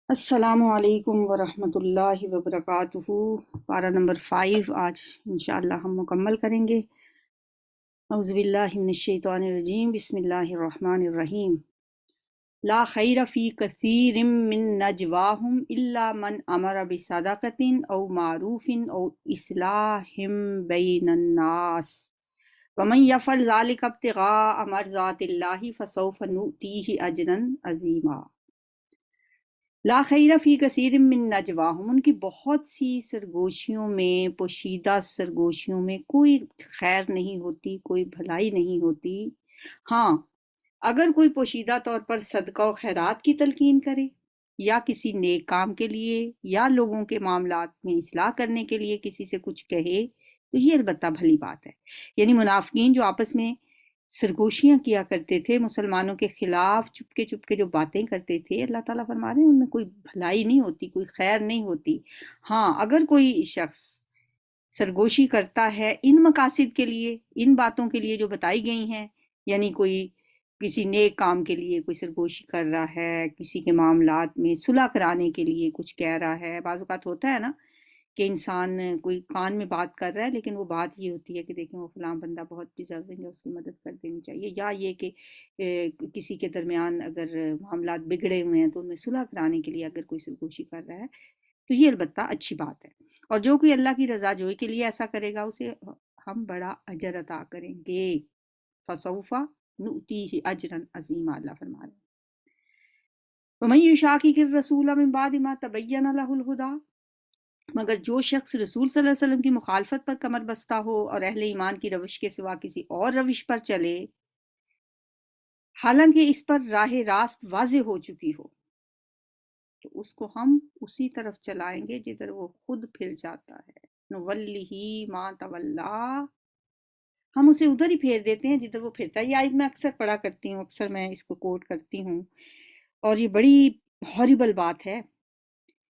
السلام علیکم ورحمۃ اللہ وبرکاتہ۔ پارہ نمبر 5 آج انشاءاللہ ہم مکمل کریں گے۔ اعوذ باللہ من الشیطان الرجیم، بسم اللہ الرحمن الرحیم۔ لا خیر فی کثیر من نجواہم الا من امر بصدقۃ او معروف او اصلاح بین الناس ومن یفعل ذلک ابتغاء مرضات اللہ فسوف نؤتیہ اجرا عظیما۔ لا خیر فی کثیر من نجواہم، ان کی بہت سی سرگوشیوں میں، پوشیدہ سرگوشیوں میں کوئی خیر نہیں ہوتی، کوئی بھلائی نہیں ہوتی۔ ہاں، اگر کوئی پوشیدہ طور پر صدقہ و خیرات کی تلقین کرے یا کسی نیک کام کے لیے یا لوگوں کے معاملات میں اصلاح کرنے کے لیے کسی سے کچھ کہے تو یہ البتہ بھلی بات ہے۔ یعنی منافقین جو آپس میں سرگوشیاں کیا کرتے تھے، مسلمانوں کے خلاف چپکے جو باتیں کرتے تھے، اللہ تعالیٰ فرما رہے ہیں ان میں کوئی بھلائی نہیں ہوتی، کوئی خیر نہیں ہوتی۔ ہاں، اگر کوئی شخص سرگوشی کرتا ہے ان مقاصد کے لیے، ان باتوں کے لیے جو بتائی گئی ہیں، یعنی کوئی کسی نیک کام کے لیے کوئی سرگوشی کر رہا ہے، کسی کے معاملات میں صلح کرانے کے لیے کچھ کہہ رہا ہے۔ بعض اوقات ہوتا ہے نا کہ انسان کوئی کان میں بات کر رہا ہے لیکن وہ بات یہ ہوتی ہے کہ دیکھیں وہ فلاں بندہ بہت ڈیزرونگ ہے، اس کی مدد کر دینی چاہیے، یا یہ کہ کسی کے درمیان اگر معاملات بگڑے ہوئے ہیں تو ان میں صلح کرانے کے لیے اگر کوئی سرگوشی کر رہا ہے تو یہ البتہ اچھی بات ہے۔ اور جو کوئی اللہ کی رضا جوئی کے لیے ایسا کرے گا اسے ہم بڑا اجر عطا کریں گے۔ فسوف نؤتیہ اجرا عظیما، اللہ فرما رہے ہیں۔ ومن یشاقق الرسول من بعد ما تبین له الہدی، مگر جو شخص رسول صلی اللہ علیہ وسلم کی مخالفت پر کمر بستہ ہو اور اہل ایمان کی روش کے سوا کسی اور روش پر چلے، حالانکہ اس پر راہ راست واضح ہو چکی ہو، تو اس کو ہم اسی طرف چلائیں گے جدھر وہ خود پھر جاتا ہے۔ نولیہ ما تولا، ہم اسے ادھر ہی پھیر دیتے ہیں جدھر وہ پھرتا ہے۔ یہ آیت میں اکثر پڑھا کرتی ہوں، اکثر میں اس کو کوٹ کرتی ہوں، اور یہ بڑی ہاریبل بات ہے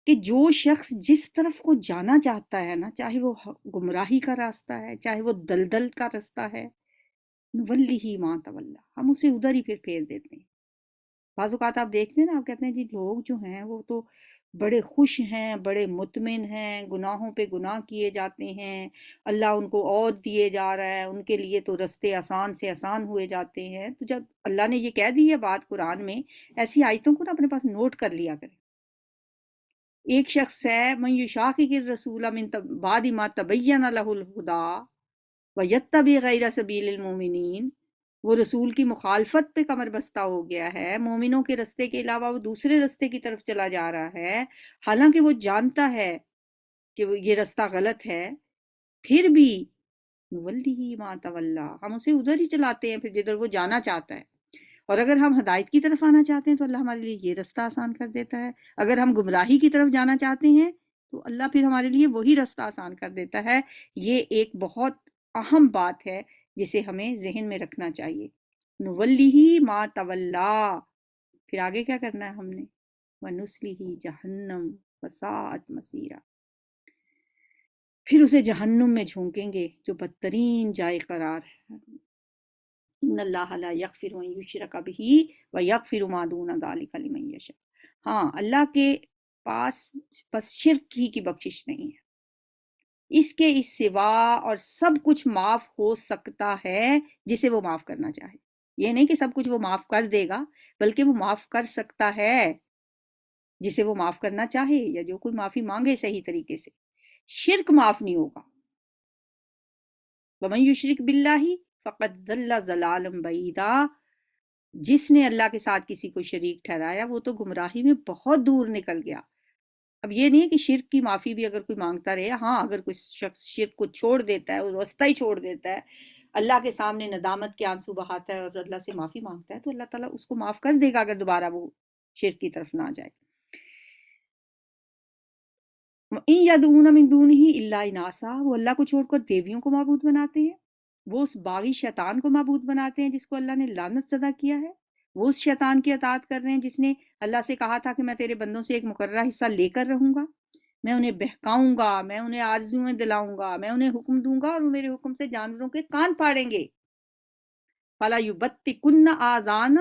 کہ جو شخص جس طرف کو جانا چاہتا ہے نا، چاہے وہ گمراہی کا راستہ ہے، چاہے وہ دلدل کا راستہ ہے، نولیہ ما تولا، ہم اسے ادھر ہی پھیر دیتے ہیں۔ بعض اوقات آپ دیکھتے ہیں نا، آپ کہتے ہیں جی لوگ جو ہیں وہ تو بڑے خوش ہیں، بڑے مطمئن ہیں، گناہوں پہ گناہ کیے جاتے ہیں، اللہ ان کو اور دیے جا رہا ہے، ان کے لیے تو رستے آسان سے آسان ہوئے جاتے ہیں۔ تو جب اللہ نے یہ کہہ دی ہے بات قرآن میں، ایسی آیتوں کو نا اپنے پاس نوٹ کر لیا کریں۔ ایک شخص ہے من یشاقق الرسول من بعد ما تبین له الہدی ویتبع غیر سبیل المؤمنین، وہ رسول کی مخالفت پہ کمر بستہ ہو گیا ہے، مومنوں کے رستے کے علاوہ وہ دوسرے رستے کی طرف چلا جا رہا ہے، حالانکہ وہ جانتا ہے کہ یہ رستہ غلط ہے، پھر بھی نولیہ ما تولا، ہم اسے ادھر ہی چلاتے ہیں پھر جدھر وہ جانا چاہتا ہے۔ اور اگر ہم ہدایت کی طرف آنا چاہتے ہیں تو اللہ ہمارے لیے یہ رستہ آسان کر دیتا ہے، اگر ہم گمراہی کی طرف جانا چاہتے ہیں تو اللہ پھر ہمارے لیے وہی رستہ آسان کر دیتا ہے۔ یہ ایک بہت اہم بات ہے جسے ہمیں ذہن میں رکھنا چاہیے۔ نولیہ ما تولا، پھر آگے کیا کرنا ہے ہم نے؟ وَنُصْلِهِ جہنم وَسَاءَتْ مَصِیرًا، پھر اسے جہنم میں جھونکیں گے جو بدترین جائے قرار ہے۔ ان اللہ لا یغفر ان یشرک بہ ویغفر ما دون ذلک لمن یشاء، ہاں اللہ کے پاس بس شرک ہی کی بخشش نہیں ہے، اس کے سوا اور سب کچھ معاف ہو سکتا ہے جسے وہ معاف کرنا چاہے۔ یہ نہیں کہ سب کچھ وہ معاف کر دے گا، بلکہ وہ معاف کر سکتا ہے جسے وہ معاف کرنا چاہے، یا جو کوئی معافی مانگے صحیح طریقے سے۔ شرک معاف نہیں ہوگا۔ وَمَن یشرک بِاللَّهِ فَقَدْ ضَلَّ ضَلَالًا بَعِیدًا، جس نے اللہ کے ساتھ کسی کو شریک ٹھہرایا وہ تو گمراہی میں بہت دور نکل گیا۔ اب یہ نہیں ہے کہ شرک کی معافی بھی اگر کوئی مانگتا رہے، ہاں اگر کوئی شخص شرک کو چھوڑ دیتا ہے، وہ راستہ ہی چھوڑ دیتا ہے، اللہ کے سامنے ندامت کے آنسو بہاتا ہے اور اللہ سے معافی مانگتا ہے، تو اللہ تعالیٰ اس کو معاف کر دے گا اگر دوبارہ وہ شرک کی طرف نہ جائے۔ إِن يَدْعُونَ مِن دُونِهِ إِلَّا إِنَاثًا، وہ اللہ کو چھوڑ کر دیویوں کو معبود بناتے ہیں، وہ اس باغی شیطان کو معبود بناتے ہیں جس کو اللہ نے لعنت زدہ کیا ہے، وہ اس شیطان کی اطاعت کر رہے ہیں جس نے اللہ سے کہا تھا کہ میں تیرے بندوں سے ایک مقررہ حصہ لے کر رہوں گا، میں انہیں بہکاؤں گا، میں انہیں آرزویں دلاؤں گا، میں انہیں حکم دوں گا اور وہ میرے حکم سے جانوروں کے کان پھاڑیں گے۔ فَلَا يُبَتِّكُنَّ آذَانَ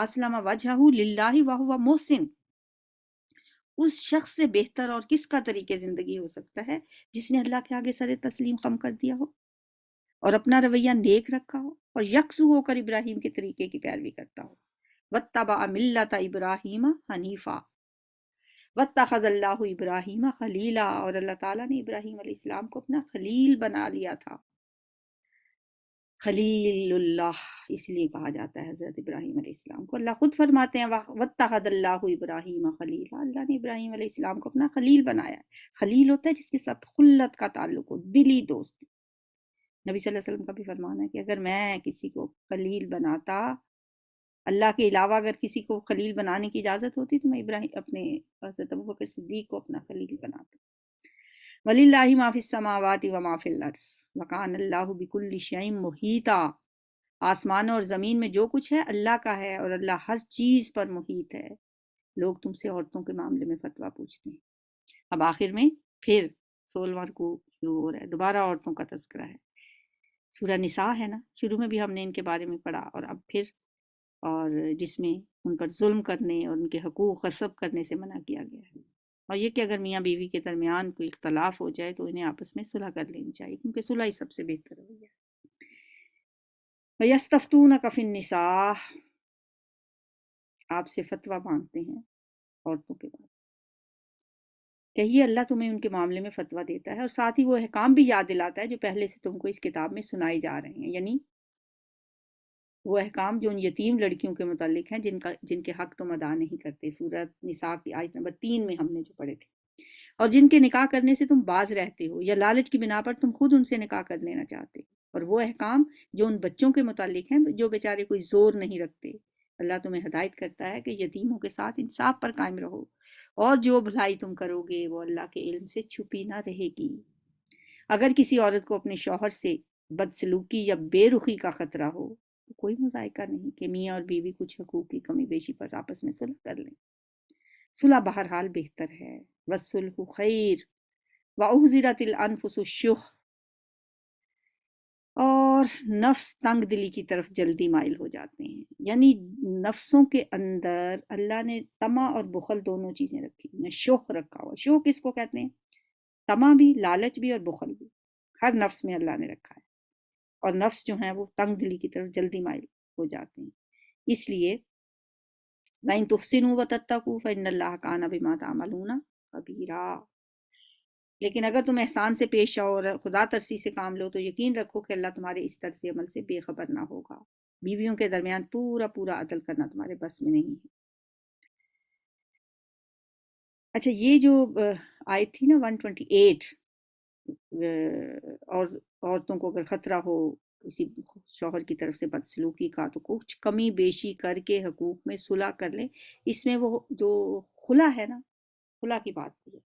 اسلم وجہہ للہ وہو محسن، اس شخص سے بہتر اور کس کا طریقے زندگی ہو سکتا ہے جس نے اللہ کے آگے سر تسلیم خم کر دیا ہو اور اپنا رویہ نیک رکھا ہو اور یکسو ہو کر ابراہیم کے طریقے کی پیروی کرتا ہو۔ واتبع ملت ابراہیم حنیفا واتخذ اللہ ابراہیم خلیلا، اور اللہ تعالیٰ نے ابراہیم علیہ السلام کو اپنا خلیل بنا لیا تھا۔ خلیل اللہ اس لیے کہا جاتا ہے حضرت ابراہیم علیہ السلام کو۔ اللہ خود فرماتے ہیں واتخذ اللہ ابراہیم خلیلا، اللہ نے ابراہیم علیہ السلام کو اپنا خلیل بنایا ہے۔ خلیل ہوتا ہے جس کے ساتھ خلت کا تعلق ہو، دلی دوست۔ نبی صلی اللہ علیہ وسلم کا بھی فرمان ہے کہ اگر میں کسی کو خلیل بناتا، اللہ کے علاوہ اگر کسی کو خلیل بنانے کی اجازت ہوتی تو میں ابراہیم اپنے حضرت ابوبکر صدیق کو اپنا خلیل بناتا۔ وَلِلَّهِ مَا فِي السَّمَاوَاتِ وَمَا فِي الْأَرْضِ وَكَانَ اللَّهُ بِكُلِّ شَيْءٍ مُحِيطًا، آسمانوں اور زمین میں جو کچھ ہے اللہ کا ہے اور اللہ ہر چیز پر محیط ہے۔ لوگ تم سے عورتوں کے معاملے میں فتویٰ پوچھتے ہیں۔ اب آخر میں پھر 16واں رکوع شروع ہو رہا ہے، دوبارہ عورتوں کا تذکرہ ہے۔ سورہ نساء ہے نا، شروع میں بھی ہم نے ان کے بارے میں پڑھا، اور اب پھر، اور جس میں ان پر ظلم کرنے اور ان کے حقوق غصب کرنے سے منع کیا گیا ہے، اور یہ کہ اگر میاں بیوی کے درمیان کوئی اختلاف ہو جائے تو انہیں آپس میں صلح کر لینی چاہیے، کیونکہ صلح ہی سب سے بہتر ہو گیا۔ وَيَسْتَفْتُونَكَ فِي النِّسَاءِ، آپ سے فتویٰ مانگتے ہیں عورتوں کے بارے میں، کہیے اللہ تمہیں ان کے معاملے میں فتویٰ دیتا ہے اور ساتھ ہی وہ احکام بھی یاد دلاتا ہے جو پہلے سے تم کو اس کتاب میں سنائے جا رہے ہیں، یعنی وہ احکام جو ان یتیم لڑکیوں کے متعلق ہیں جن کے حق تم ادا نہیں کرتے، سورۃ نساء کی آیت نمبر 3 میں ہم نے جو پڑھے تھے، اور جن کے نکاح کرنے سے تم باز رہتے ہو یا لالچ کی بنا پر تم خود ان سے نکاح کر لینا چاہتے ہو، اور وہ احکام جو ان بچوں کے متعلق ہیں جو بیچارے کوئی زور نہیں رکھتے۔ اللہ تمہیں ہدایت کرتا ہے کہ یتیموں کے ساتھ انصاف پر قائم رہو، اور جو بھلائی تم کرو گے وہ اللہ کے علم سے چھپی نہ رہے گی۔ اگر کسی عورت کو اپنے شوہر سے بدسلوکی یا بے رخی کا خطرہ ہو تو کوئی مذائقہ نہیں کہ میاں اور بیوی کچھ حقوق کی کمی بیشی پر آپس میں صلح کر لیں۔ صلح بہرحال بہتر ہے، والصلح خیر واحضرت الانفس الشح، اور نفس تنگ دلی کی طرف جلدی مائل ہو جاتے ہیں، یعنی نفسوں کے اندر اللہ نے طمع اور بخل دونوں چیزیں رکھی ہیں، شح رکھا ہوا۔ شح کس کو کہتے ہیں؟ طمع بھی، لالچ بھی، اور بخل بھی، ہر نفس میں اللہ نے رکھا ہے، اور نفس جو ہیں وہ تنگ دلی کی طرف جلدی مائل ہو جاتے ہیں۔ اس لیے وَإِن تُحْسِنُوا وَتَتَّقُوا فَإِنَّ اللَّهَ كَانَ بِمَا تَعْمَلُونَ خَبِيرًا، لیکن اگر تم احسان سے پیش آؤ اور خدا ترسی سے کام لو تو یقین رکھو کہ اللہ تمہارے اس طرز عمل سے بے خبر نہ ہوگا۔ بیویوں کے درمیان پورا پورا عدل کرنا تمہارے بس میں نہیں ہے۔ اچھا، یہ جو آیت تھی نا 128، اور عورتوں کو اگر خطرہ ہو کسی شوہر کی طرف سے بدسلوکی کا تو کچھ کمی بیشی کر کے حقوق میں صلح کر لیں، اس میں وہ جو خلا ہے نا، خلا کی بات کی ہے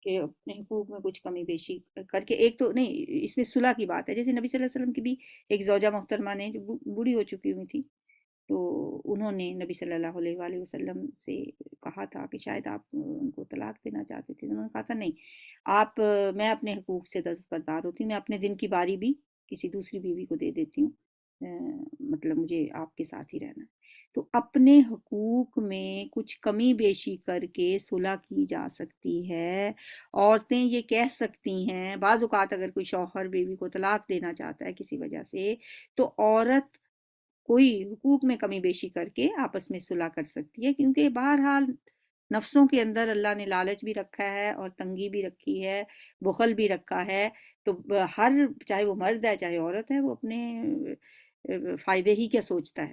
کہ اپنے حقوق میں کچھ کمی بیشی کر کے، ایک تو نہیں، اس میں صلح کی بات ہے، جیسے نبی صلی اللہ علیہ وسلم کی بھی ایک زوجہ محترمہ نے جو بوڑھی ہو چکی ہوئی تھی، تو انہوں نے نبی صلی اللہ علیہ وآلہ وسلم سے کہا تھا کہ شاید آپ ان کو طلاق دینا چاہتے تھے، انہوں نے کہا تھا نہیں، آپ، میں اپنے حقوق سے دستبردار ہوتی ہوں، میں اپنے دن کی باری بھی کسی دوسری بیوی کو دے دیتی ہوں، مطلب مجھے آپ کے ساتھ ہی رہنا ہے۔ تو اپنے حقوق میں کچھ کمی بیشی کر کے صلح کی جا سکتی ہے۔ عورتیں یہ کہہ سکتی ہیں، بعض اوقات اگر کوئی شوہر بیوی کو طلاق دینا چاہتا ہے کسی وجہ سے، تو عورت کوئی حقوق میں کمی بیشی کر کے آپس میں صلح کر سکتی ہے، کیونکہ بہرحال نفسوں کے اندر اللہ نے لالچ بھی رکھا ہے اور تنگی بھی رکھی ہے، بخل بھی رکھا ہے، تو ہر، چاہے وہ مرد ہے چاہے عورت ہے، وہ اپنے فائدے ہی کیا سوچتا ہے،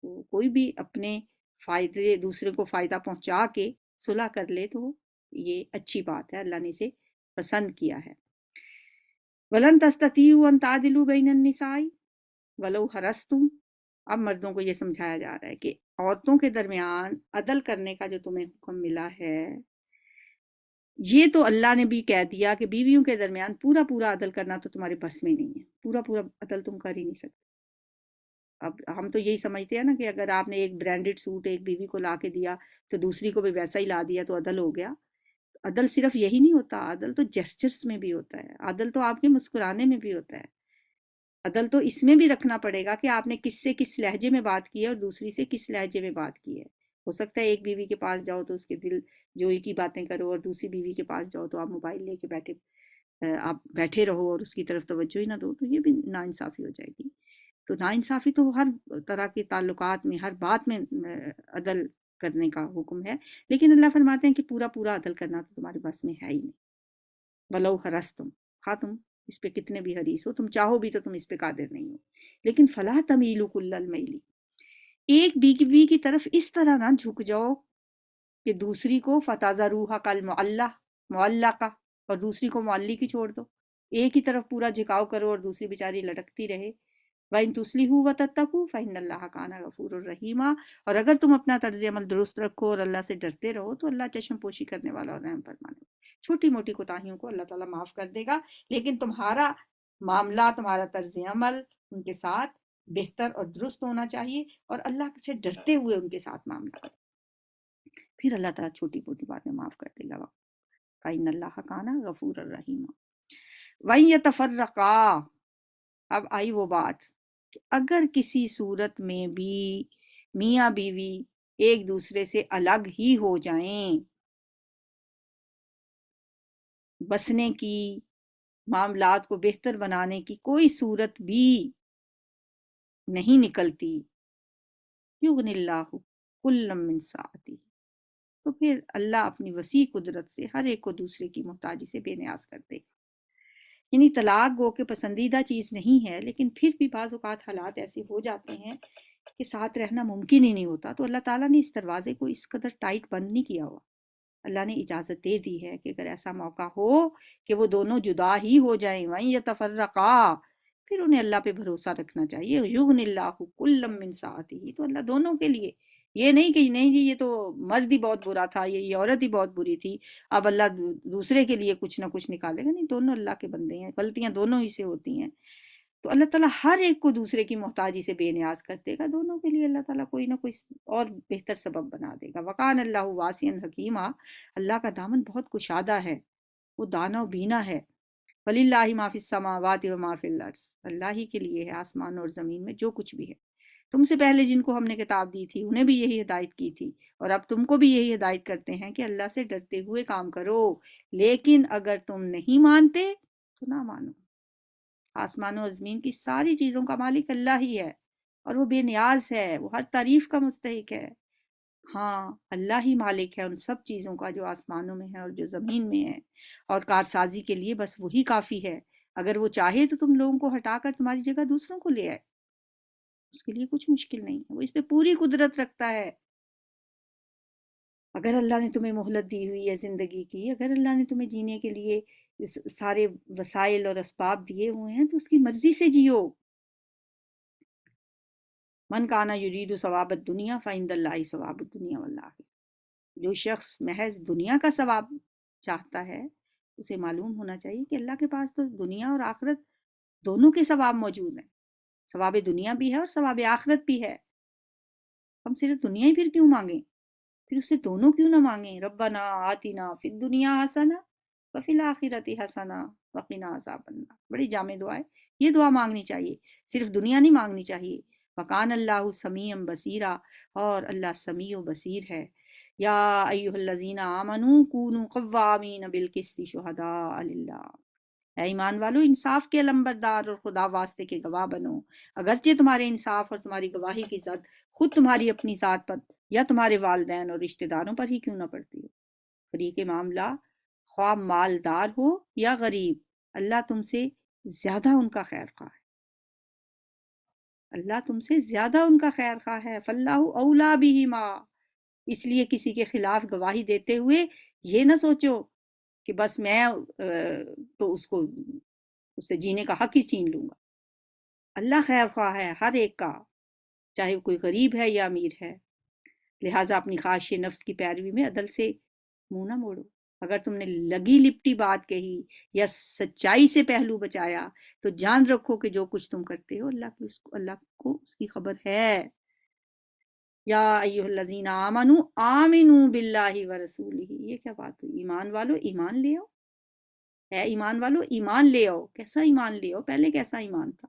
تو کوئی بھی اپنے فائدے، دوسرے کو فائدہ پہنچا کے صلح کر لے تو یہ اچھی بات ہے، اللہ نے اسے پسند کیا ہے۔ وَلَن تَسْتَطِيعُوا أَن تَعْدِلُوا بَيْنَ النِّسَاءِ وَلَوْ حَرَصْتُمْ، اب مردوں کو یہ سمجھایا جا رہا ہے کہ عورتوں کے درمیان عدل کرنے کا جو تمہیں حکم ملا ہے، یہ تو اللہ نے بھی کہہ دیا کہ بیویوں کے درمیان پورا پورا عدل کرنا تو تمہارے بس میں نہیں ہے، پورا پورا عدل تم کر ہی نہیں سکتے۔ اب ہم تو یہی سمجھتے ہیں نا کہ اگر آپ نے ایک برانڈڈ سوٹ ایک بیوی کو لا کے دیا تو دوسری کو بھی ویسا ہی لا دیا تو عدل ہو گیا۔ عدل صرف یہی نہیں ہوتا، عدل تو جیسچرز میں بھی ہوتا ہے، عدل تو آپ کے مسکرانے میں بھی ہوتا ہے، عدل تو اس میں بھی رکھنا پڑے گا کہ آپ نے کس سے کس لہجے میں بات کی ہے اور دوسری سے کس لہجے میں بات کی ہے. ہو سکتا ہے ایک بیوی کے پاس جاؤ تو اس کے دل جوئی کی باتیں کرو، اور دوسری بیوی کے پاس جاؤ تو آپ موبائل لے کے آپ بیٹھے رہو اور اس کی طرف توجہ ہی نہ دو، تو یہ بھی ناانصافی ہو جائے گی. تو ناانصافی تو ہر طرح کے تعلقات میں، ہر بات میں عدل کرنے کا حکم ہے، لیکن اللہ فرماتے ہیں کہ پورا پورا عدل کرنا تو تمہارے بس میں ہے ہی نہیں. ولو حرصتم، خواہ تم اس پہ کتنے بھی حریص ہو، تم چاہو بھی تو تم اس پہ قادر نہیں ہو. لیکن فلا تمیلوا کل المیل، ایک بیوی کی طرف اس طرح نہ جھک جاؤ کہ دوسری کو فتذروها کالمعلقہ، اور دوسری کو معلق ہی چھوڑ دو. ایک ہی طرف پورا جھکاؤ کرو اور دوسری بیچاری لٹکتی رہے. وَإِن تُصْلِحُوا وَتَتَّقُوا فَإِنَّ اللَّهَ كَانَ غَفُورًا رَحِيمًا، اور اگر تم اپنا طرز عمل درست رکھو اور اللہ سے ڈرتے رہو تو اللہ چشم پوشی کرنے والا اور رحم فرمانے والا. چھوٹی موٹی کوتاہیوں کو اللہ تعالیٰ معاف کر دے گا، لیکن تمہارا معاملہ، تمہارا طرز عمل ان کے ساتھ بہتر اور درست ہونا چاہیے، اور اللہ سے ڈرتے ہوئے ان کے ساتھ معاملہ کرو. پھر اللہ تعالیٰ چھوٹی موٹی باتیں معاف کر دے گا. فَإِنَّ اللَّهَ كَانَ غَفُورًا رَحِيمًا. وَإِن يَتَفَرَّقَا، اب آئی وہ بات کہ اگر کسی صورت میں بھی میاں بیوی ایک دوسرے سے الگ ہی ہو جائیں، بسنے کی، معاملات کو بہتر بنانے کی کوئی صورت بھی نہیں نکلتی، یغنی اللہ کلا من سعتہ، تو پھر اللہ اپنی وسیع قدرت سے ہر ایک کو دوسرے کی محتاجی سے بے نیاز کر دے. یعنی طلاق گو کہ پسندیدہ چیز نہیں ہے، لیکن پھر بھی بعض اوقات حالات ایسے ہو جاتے ہیں کہ ساتھ رہنا ممکن ہی نہیں ہوتا، تو اللہ تعالیٰ نے اس دروازے کو اس قدر ٹائٹ بند نہیں کیا ہوا. اللہ نے اجازت دے دی ہے کہ اگر ایسا موقع ہو کہ وہ دونوں جدا ہی ہو جائیں، وَإِن يَتَفَرَّقَا، پھر انہیں اللہ پہ بھروسہ رکھنا چاہیے. یغنی اللہ کلا من سعتہ، تو اللہ دونوں کے لیے، یہ نہیں کہ نہیں جی یہ تو مرد ہی بہت برا تھا، یہ عورت ہی بہت بری تھی، اب اللہ دوسرے کے لیے کچھ نہ کچھ نکالے گا. نہیں، دونوں اللہ کے بندے ہیں، غلطیاں دونوں ہی سے ہوتی ہیں، تو اللہ تعالیٰ ہر ایک کو دوسرے کی محتاجی سے بے نیاز کر دے گا. دونوں کے لیے اللہ تعالیٰ کوئی نہ کوئی اور بہتر سبب بنا دے گا. وَقَانَ اللَّهُ وَاسِعًا حَكِيمًا، اللہ کا دامن بہت کشادہ ہے، وہ دانا و بینا ہے. وَلِلَّهِ مَا فِي السَّمَاوَاتِ وَمَا فِي الْأَرْضِ، اللہ ہی کے لیے ہے آسمان اور زمین میں جو کچھ بھی ہے. تم سے پہلے جن کو ہم نے کتاب دی تھی انہیں بھی یہی ہدایت کی تھی، اور اب تم کو بھی یہی ہدایت کرتے ہیں کہ اللہ سے ڈرتے ہوئے کام کرو، لیکن اگر تم نہیں مانتے تو نہ مانو. آسمان و زمین کی ساری چیزوں کا مالک اللہ ہی ہے، اور وہ بے نیاز ہے، وہ ہر تعریف کا مستحق ہے. ہاں، اللہ ہی مالک ہے ان سب چیزوں کا جو آسمانوں میں ہے اور جو زمین میں ہے، اور کارسازی کے لیے بس وہی کافی ہے. اگر وہ چاہے تو تم لوگوں کو ہٹا کر تمہاری جگہ دوسروں کو لے آئے، اس کے لیے کچھ مشکل نہیں ہے، وہ اس پہ پوری قدرت رکھتا ہے. اگر اللہ نے تمہیں مہلت دی ہوئی ہے زندگی کی، اگر اللہ نے تمہیں جینے کے لیے سارے وسائل اور اسباب دیے ہوئے ہیں تو اس کی مرضی سے جیو. من کانا یرید ثواب الدنیا فعند اللہ ثواب الدنیا والآخرہ، جو شخص محض دنیا کا ثواب چاہتا ہے اسے معلوم ہونا چاہیے کہ اللہ کے پاس تو دنیا اور آخرت دونوں کے ثواب موجود ہیں. ثواب دنیا بھی ہے اور ثواب آخرت بھی ہے. ہم صرف دنیا ہی پھر کیوں مانگیں، پھر اس سے دونوں کیوں نہ مانگیں. ربنا آتنا فی الدنیا حسنہ وفی الآخرۃ حسنہ وقنا عذاب النار، بڑی جامع دعا ہے، یہ دعا مانگنی چاہیے، صرف دنیا نہیں مانگنی چاہیے. وکان اللہ سمیع بصیرا، اور اللہ سمیع و بصیر ہے. یا ایھا الذین آمنوا کونوا قوامین بالقسط شہداء للہ، اے ایمان والو انصاف کے علمبردار اور خدا واسطے کے گواہ بنو، اگرچہ تمہارے انصاف اور تمہاری گواہی کی ذات خود تمہاری اپنی ذات پر یا تمہارے والدین اور رشتہ داروں پر ہی کیوں نہ پڑتی ہو. فریق معاملہ خواہ مالدار ہو یا غریب، اللہ تم سے زیادہ ان کا خیر خواہ ہے، اللہ تم سے زیادہ ان کا خیر خواہ ہے. فاللہ اولیٰ بہما، اس لیے کسی کے خلاف گواہی دیتے ہوئے یہ نہ سوچو کہ بس میں تو اس سے جینے کا حق ہی چھین لوں گا. اللہ خیر خواہ ہے ہر ایک کا، چاہے وہ کوئی غریب ہے یا امیر ہے. لہٰذا اپنی خواہش نفس کی پیروی میں عدل سے منہ نہ موڑو. اگر تم نے لگی لپٹی بات کہی یا سچائی سے پہلو بچایا تو جان رکھو کہ جو کچھ تم کرتے ہو اللہ کو اس کی خبر ہے. یا ایھا الذین آمنوا آمنوا باللہ ورسولہ، یہ کیا بات ہوئی؟ ایمان والو ایمان لے آؤ، اے ایمان والو ایمان لے آؤ. کیسا ایمان لے آؤ؟ پہلے کیسا ایمان تھا؟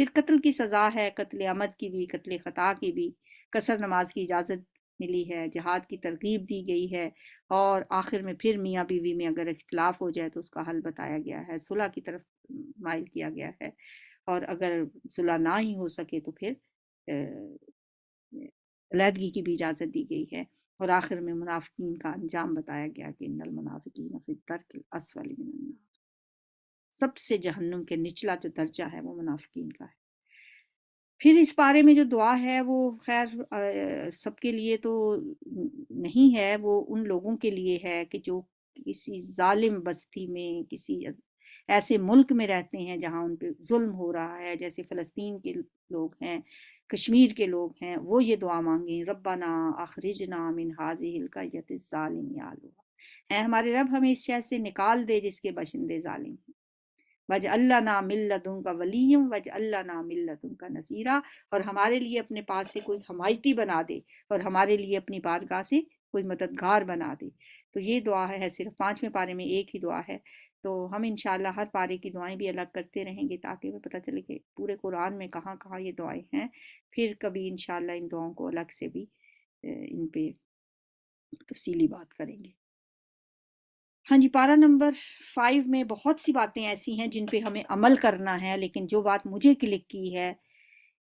پھر قتل کی سزا ہے، قتل عمد کی بھی، قتل خطا کی بھی، قصر نماز کی اجازت ملی ہے، جہاد کی ترغیب دی گئی ہے، اور آخر میں پھر میاں بیوی میں اگر اختلاف ہو جائے تو اس کا حل بتایا گیا ہے، صلح کی طرف مائل کیا گیا ہے، اور اگر صلح نہ ہی ہو سکے تو پھر علیحدگی کی بھی اجازت دی گئی ہے، اور آخر میں منافقین کا انجام بتایا گیا کہ ان المنافقین فی الدرک الاسفل من النار، سب سے جہنم کے نچلا جو درجہ ہے وہ منافقین کا ہے۔ پھر اس پارے میں جو دعا ہے وہ خیر سب کے لیے تو نہیں ہے، وہ ان لوگوں کے لیے ہے کہ جو کسی ظالم بستی میں، کسی ایسے ملک میں رہتے ہیں جہاں ان پہ ظلم ہو رہا ہے، جیسے فلسطین کے لوگ ہیں، کشمیر کے لوگ ہیں، وہ یہ دعا مانگیں، ربنا اخرجنا من هذه القرية الظالم اهلها، ہے ہمارے رب ہمیں اس شہر سے نکال دے جس کے باشندے ظالم ہیں، وَاجْعَلْنَا مِن لَّدُنكَ وَلِيًّا وَاجْعَلْنَا مِن لَّدُنكَ نَصِيرًا، اور ہمارے لیے اپنے پاس سے کوئی حمایتی بنا دے، اور ہمارے لیے اپنی بارگاہ سے کوئی مددگار بنا دے۔ تو یہ دعا ہے، صرف 5ویں پارے میں ایک ہی دعا ہے، تو ہم انشاءاللہ ہر پارے کی دعائیں بھی الگ کرتے رہیں گے تاکہ ہمیں پتہ چلے کہ پورے قرآن میں کہاں کہاں یہ دعائیں ہیں، پھر کبھی انشاءاللہ ان دعاؤں کو الگ سے بھی ان پہ تفصیلی بات کریں گے۔ ہاں جی، پارہ نمبر 5 میں بہت سی باتیں ایسی ہیں جن پہ ہمیں عمل کرنا ہے، لیکن جو بات مجھے کلک کی ہے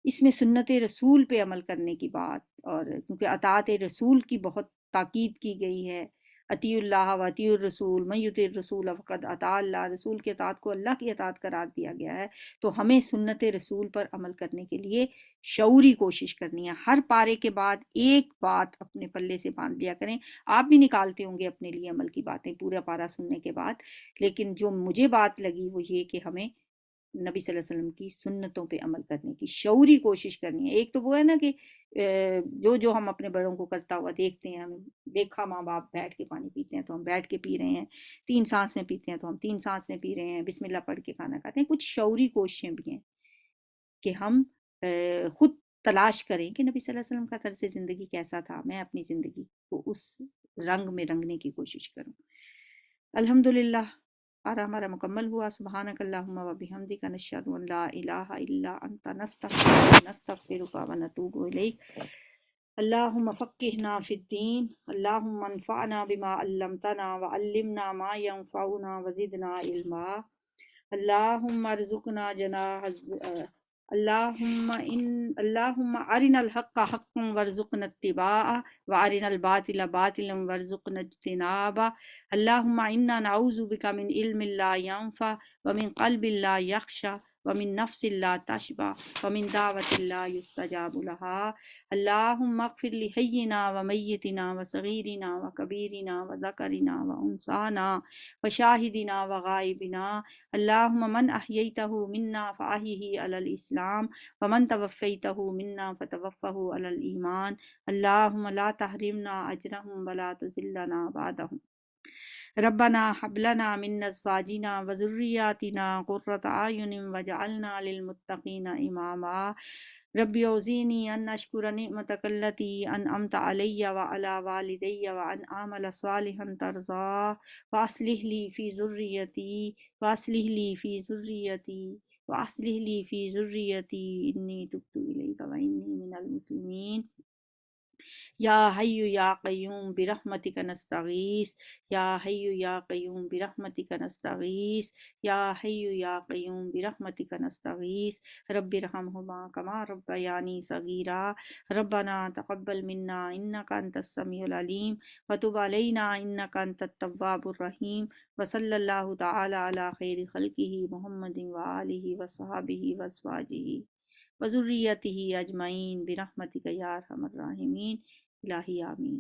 اس میں سنت رسول پہ عمل کرنے کی بات، اور کیونکہ اطاعت رسول کی بہت تاکید کی گئی ہے، اطیع اللہ و اطیع الرسول من یطع الرسول فقد اطاع اللہ، رسول کی اطاعت کو اللہ کی اطاعت قرار دیا گیا ہے، تو ہمیں سنت رسول پر عمل کرنے کے لیے شعوری کوشش کرنی ہے۔ ہر پارے کے بعد ایک بات اپنے پلے سے باندھ لیا کریں، آپ بھی نکالتے ہوں گے اپنے لیے عمل کی باتیں پورا پارا سننے کے بعد، لیکن جو مجھے بات لگی وہ یہ کہ ہمیں نبی صلی اللہ علیہ وسلم کی سنتوں پہ عمل کرنے کی شعوری کوشش کرنی ہے۔ ایک تو وہ ہے نا کہ جو ہم اپنے بڑوں کو کرتا ہوا دیکھتے ہیں، ہم دیکھا ماں باپ بیٹھ کے پانی پیتے ہیں تو ہم بیٹھ کے پی رہے ہیں، 3 سانس میں پیتے ہیں تو ہم 3 سانس میں پی رہے ہیں، بسم اللہ پڑھ کے کھانا کھاتے ہیں۔ کچھ شعوری کوششیں بھی ہیں کہ ہم خود تلاش کریں کہ نبی صلی اللہ علیہ وسلم کا طرز زندگی کیسا تھا، میں اپنی زندگی کو اس رنگ میں رنگنے کی کوشش کروں۔ الحمدللہ پارہ ہمارا مکمل ہوا۔ سبحانک اللہم و بحمدک، نشہد ان لا الہ الا انت، نستغفرک و نتوب الیک۔ اللہم فقہنا فی الدین، اللہم انفعنا بما علمتنا وعلمنا ما ینفعنا وزدنا علما، اللہم ارزقنا اللہم ارنا الحق حقا وارزقنا اتباعہ وارنا الباطل باطلا وارزقنا اجتنابہ، اللہم انا نعوذ بک من علم لا ينفع ومن قلب لا یخشع ومن نفس لا تشبع ومن دعوة لا يستجاب لها، اللہم اغفر لحینا ومیتنا وصغیرنا وکبیرنا وذکرنا وانثانا وشاہدنا وغائبنا، اللہم من احییتہ منا فاحیہ علی الاسلام ومن توفیتہ منا فتوفہ علی الایمان، اللہم لا تحرمنا اجرہم ولا تذلنا بعدہم، ربنا حب لنا من ازواجنا وذریاتنا قرۃ اعین واجعلنا للمتقین اماما، ربی اوزینی ان اشکر نعمتک التی انعمت علی وعلی والدی وان اعمل صالحا ترضاه واصلح لی فی ذریتی واصلح لی فی ذریتی واصلح لی فی ذریتی انی تبت الیک وانی من المسلمین، یا حی یا قیوم برحمتک نستغیث، یا حی یا قیوم برحمتک نستغیث، یا حی یا قیوم برحمتک نستغیث، رب ارحمہما کما ربیانی صغیرا، ربنا تقبل منا انک انت السمیع العلیم وتب علینا انک انت التواب الرحیم، وصلی اللہ تعالی علی خیر خلقہ محمد وآلہ وصحبہ وازواجہ وذریتہ اجمعین برحمتک یا ارحم الراحمین، الہی آمین۔